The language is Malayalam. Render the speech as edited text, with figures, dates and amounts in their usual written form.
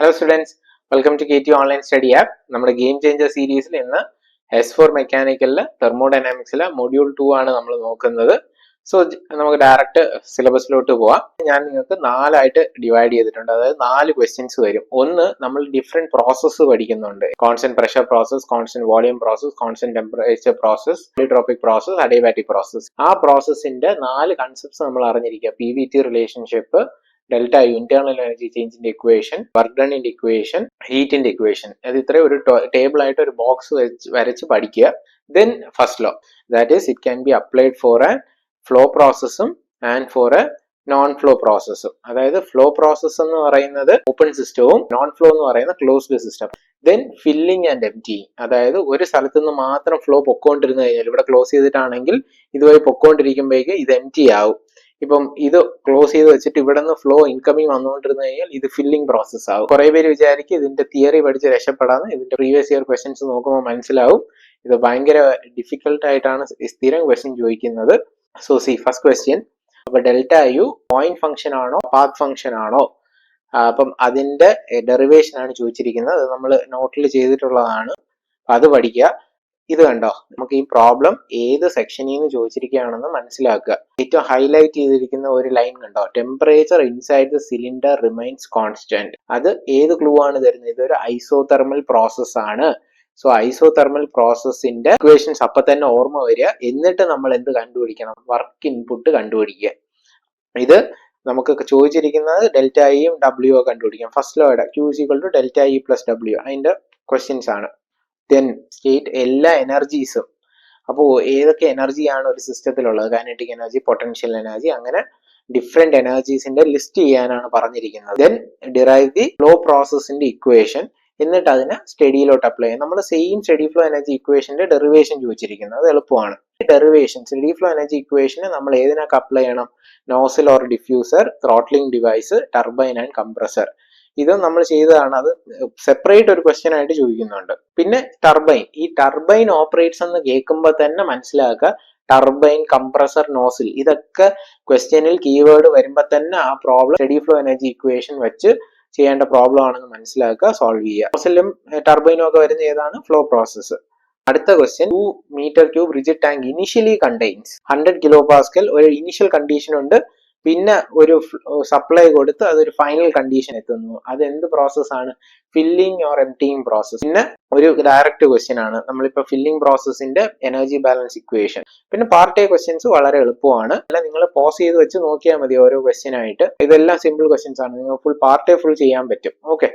Hello students, welcome to KT Online Study App. നമ്മുടെ ഗെയിം ചേഞ്ചർ സീരീസിൽ ഇന്ന് S4 മെക്കാനിക്കലിലെ തെർമോഡൈനാമിക്സിലെ മൊഡ്യൂൾ 2 ആണ് നമ്മൾ നോക്കുന്നത്. സോ നമുക്ക് ഡയറക്റ്റ് സിലബസിലോട്ട് പോവാം. ഞാൻ നിങ്ങൾക്ക് 4 ആയിട്ട് ഡിവൈഡ് ചെയ്തിട്ടുണ്ട്. അതായത് 4 ക്വസ്റ്റ്യൻസ് വരും. ഒന്ന്, നമ്മൾ ഡിഫറെന്റ് പ്രോസസ്സ് പഠിക്കുന്നുണ്ട്. Constant pressure process, constant volume process, constant temperature process, polytropic process, adiabatic process. ആ പ്രോസസ്സിന്റെ 4 കൺസെപ്റ്റ്സ് നമ്മൾ അറിഞ്ഞിരിക്കുക. PVT relationship, delta U, internal energy ചേഞ്ചിന്റെ ഇക്വേഷൻ, വർക്ക് ഡണിന്റെ ഇക്വേഷൻ, ഹീറ്റിന്റെ ഇക്വേഷൻ. അത് ഇത്രയും ഒരു ടേബിൾ ആയിട്ട് ഒരു ബോക്സ് വരച്ച് പഠിക്കുക. Then first law, that is it can be applied for a flow പ്രോസസ്സും and for a non flow പ്രോസസ്സും. അതായത് ഫ്ലോ പ്രോസസ് എന്ന് പറയുന്നത് ഓപ്പൺ സിസ്റ്റവും നോൺ ഫ്ലോ എന്ന് പറയുന്നത് closed system. Then filling and emptying, അതായത് ഒരു സ്ഥലത്ത് നിന്ന് മാത്രം ഫ്ലോ പൊക്കോണ്ടിരുന്നു കഴിഞ്ഞാൽ, ഇവിടെ ക്ലോസ് ചെയ്തിട്ടാണെങ്കിൽ ഇതുവഴി പൊക്കോണ്ടിരിക്കുമ്പോഴേക്ക് ഇത് എംപ്റ്റി ആവും. ഇപ്പം ഇത് ക്ലോസ് ചെയ്ത് വെച്ചിട്ട് ഇവിടെ നിന്ന് ഫ്ലോ ഇൻകമിങ് വന്നുകൊണ്ടിരുന്നു കഴിഞ്ഞാൽ ഇത് ഫില്ലിംഗ് പ്രോസസ് ആവും. കുറെ പേര് വിചാരിക്കും ഇതിന്റെ തിയറി പഠിച്ച് രക്ഷപ്പെടാന്ന്. ഇതിന്റെ പ്രീവിയസ് ഇയർ ക്വസ്റ്റ്യൻസ് നോക്കുമ്പോൾ മനസ്സിലാവും ഇത് ഭയങ്കര ഡിഫിക്കൽട്ട് ആയിട്ടാണ് സ്ഥിരം ക്വസ്റ്റ്യൻ ചോദിക്കുന്നത്. സോ സി ഫസ്റ്റ് ക്വസ്റ്റ്യൻ, അപ്പൊ ഡെൽറ്റ യു പോയിന്റ് ഫംഗ്ഷൻ ആണോ പാത്ത് ഫംഗ്ഷൻ ആണോ? അപ്പം അതിന്റെ ഡെറിവേഷൻ ആണ് ചോദിച്ചിരിക്കുന്നത്. അത് നമ്മൾ നോട്ടിൽ ചെയ്തിട്ടുള്ളതാണ്. അത് പഠിക്കുക. ഇത് കണ്ടോ, നമുക്ക് ഈ പ്രോബ്ലം ഏത് സെക്ഷനിൽ നിന്ന് ചോദിച്ചിരിക്കുകയാണെന്ന് മനസ്സിലാക്കുക. ഏറ്റവും ഹൈലൈറ്റ് ചെയ്തിരിക്കുന്ന ഒരു ലൈൻ കണ്ടോ, temperature inside the cylinder remains constant. അത് ഏത് ക്ലൂ ആണ് തരുന്നത്? ഇതൊരു ഐസോതെർമൽ പ്രോസസ് ആണ്. സോ ഐസോതെർമൽ പ്രോസസ്സിന്റെ ഇക്വേഷൻസ് അപ്പൊ തന്നെ ഓർമ്മ വരിക. എന്നിട്ട് നമ്മൾ എന്ത് കണ്ടുപിടിക്കണം? വർക്ക് ഇൻപുട്ട് കണ്ടുപിടിക്കുക. ഇത് നമുക്ക് ചോദിച്ചിരിക്കുന്നത് ഡെൽറ്റ ഇയും ഡബ്ല്യു കണ്ടുപിടിക്കാം. ഫസ്റ്റ് ലോയുടെ Q is equal to delta E plus W, അതിന്റെ ക്വസ്റ്റ്യൻസ് ആണ്. ദെൻ സ്റ്റേറ്റ് എല്ലാ എനർജീസും. അപ്പോൾ ഏതൊക്കെ എനർജിയാണ് ഒരു സിസ്റ്റത്തിലുള്ളത്? കൈനറ്റിക് എനർജി, പൊട്ടൻഷ്യൽ എനർജി, അങ്ങനെ ഡിഫറെന്റ് എനർജീസിന്റെ ലിസ്റ്റ് ചെയ്യാനാണ് പറഞ്ഞിരിക്കുന്നത്. ദെൻ ഡിറൈവ് ദി ഫ്ലോ പ്രോസസിന്റെ ഇക്വേഷൻ, എന്നിട്ട് അതിനെ സ്റ്റഡിയിലോട്ട് അപ്ലൈ ചെയ്യാം. നമ്മൾ സെയിം സ്റ്റഡി ഫ്ലോ എനർജി ഇക്വേഷന്റെ ഡെറിവേഷൻ ചോദിച്ചിരിക്കുന്നത്. അത് എളുപ്പമാണ്. ഡെറിവേഷൻ സ്റ്റഡി ഫ്ലോ എനർജി ഇക്വേഷന് നമ്മൾ ഏതിനൊക്കെ അപ്ലൈ ചെയ്യണം? Nozzle or diffuser, throttling device, turbine and compressor. ഇത് നമ്മൾ ചെയ്തതാണ്. അത് സെപ്പറേറ്റ് ഒരു ക്വസ്റ്റ്യൻ ആയിട്ട് ചോദിക്കുന്നുണ്ട്. പിന്നെ ടർബൈൻ, ഈ ടർബൈൻ ഓപ്പറേറ്റ്സ് എന്ന് കേൾക്കുമ്പോൾ തന്നെ മനസ്സിലാക്കുക ടർബൈൻ, കംപ്രസർ, നോസിൽ, ഇതൊക്കെ ക്വസ്റ്റ്യനിൽ കീവേഡ് വരുമ്പോൾ തന്നെ ആ problem study flow energy equation വെച്ച് ചെയ്യേണ്ട പ്രോബ്ലം ആണെന്ന് മനസ്സിലാക്കുക, സോൾവ് ചെയ്യുക. നോസിലും ടർബൈനും ഒക്കെ വരുന്ന ഏതാണ്? Flow process. അടുത്ത question, 2 metre cube rigid tank initially contains 100 kilo pascal. ഒരു ഇനിഷ്യൽ കണ്ടീഷൻ ഉണ്ട്, പിന്നെ ഒരു സപ്ലൈ കൊടുത്ത് അതൊരു ഫൈനൽ കണ്ടീഷൻ എത്തുന്നു. അത് എന്ത് പ്രോസസ് ആണ്? Filling or emptying process. പിന്നെ ഒരു ഡയറക്റ്റ് ക്വസ്റ്റ്യൻ ആണ്. നമ്മളിപ്പോ ഫില്ലിംഗ് പ്രോസസിന്റെ എനർജി ബാലൻസ് ഇക്വേഷൻ. പിന്നെ പാർട്ട് എ ക്വസ്റ്റ്യൻസ് വളരെ എളുപ്പമാണ്. അല്ല, നിങ്ങൾ പോസ് ചെയ്ത് വെച്ച് നോക്കിയാൽ മതി ഓരോ ക്വസ്റ്റ്യൻ ആയിട്ട്. ഇതെല്ലാം സിമ്പിൾ ക്വസ്റ്റ്യൻസ് ആണ്. നിങ്ങൾ ഫുൾ പാർട്ട് എ ഫുൾ ചെയ്യാൻ പറ്റും. ഓക്കെ.